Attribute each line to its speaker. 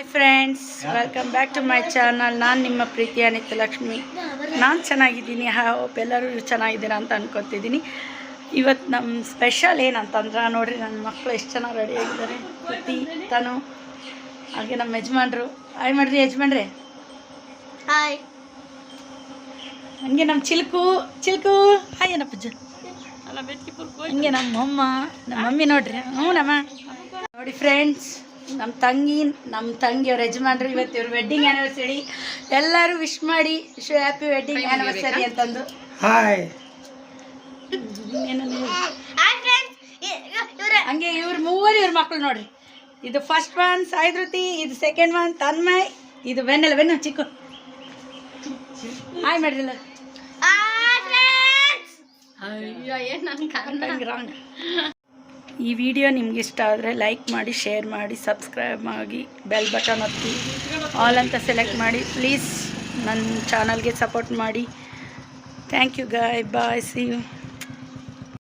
Speaker 1: Hi friends, welcome back to my channel. ನಾನು ನಿಮ್ಮ ಪ್ರೀತಿಯ ನಿತ್ಯಲಕ್ಷ್ಮಿ. ನಾನು ಚೆನ್ನಾಗಿದ್ದೀನಿ. ಹೋಪ್ ಎಲ್ಲರೂ ಚೆನ್ನಾಗಿದ್ದೀರಾ ಅಂತ ಅನ್ಕೊತಿದ್ದೀನಿ. ಇವತ್ತು ನಮ್ಮ ಸ್ಪೆಷಲ್ ಏನಂತಂದ್ರೆ ನೋಡಿರಿ, ನನ್ನ ಮಕ್ಕಳು ಎಷ್ಟು ಚೆನ್ನಾಗಿ ರೆಡಿಯಾಗಿದ್ದಾರೆ. ಪ್ರತಿ ತಾನು ಹಾಗೆ ನಮ್ಮ ಯಜಮಾನ್ರು. ಹಾಯ್ ಮಾಡಿರಿ ಯಜಮಾನ್ರೆ.
Speaker 2: ಹಾಯ್.
Speaker 1: ಹಂಗೆ ನಮ್ಮ ಚಿಲ್ಕು ಹಾಯ್ ಏನಪ್ಪಜ್ಜ. ಹಂಗೆ ನಮ್ಮ ಮಮ್ಮಿ ನೋಡ್ರಿ. ಹ್ಞೂ ನಮ್ಮ ನೋಡಿ ಫ್ರೆಂಡ್ಸ್, ನಮ್ಮ ತಂಗಿಯವ್ರ ಯಜಮಾನ್ರು. ಇವತ್ತು ಇವ್ರ ವೆಡ್ಡಿಂಗ್ ಆ್ಯನಿವರ್ಸರಿ. ಎಲ್ಲರೂ ವಿಶ್ ಮಾಡಿ, ಹ್ಯಾಪಿ ವೆಡ್ಡಿಂಗ್ ಆ್ಯನಿವರ್ಸರಿ ಅಂತಂದು.
Speaker 3: ಹಾಯ್.
Speaker 1: ಹಂಗೆ ಇವ್ರ ಮಕ್ಕಳು ನೋಡ್ರಿ. ಇದು ಫಸ್ಟ್ ಒನ್ ಸಾಯಿಧೃತಿ, ಇದು ಸೆಕೆಂಡ್ ಒನ್ ತನ್ಮಯ್, ಇದು ಬೆನ್ನು ಚಿಕ್ಕು. ಹಾಯ್ ಮಾಡಿರಲ್ಲ. ಈ ವಿಡಿಯೋ ನಿಮ್ಗೆ ಇಷ್ಟ ಆದರೆ ಲೈಕ್ ಮಾಡಿ, ಶೇರ್ ಮಾಡಿ, ಸಬ್ಸ್ಕ್ರೈಬ್ ಆಗಿ, ಬೆಲ್ ಬಟನ್ ಒತ್ತಿ ಆಲ್ ಅಂತ ಸೆಲೆಕ್ಟ್ ಮಾಡಿ. ಪ್ಲೀಸ್ ನನ್ನ ಚಾನಲ್ಗೆ ಸಪೋರ್ಟ್ ಮಾಡಿ. Thank you guy. Bye. See you.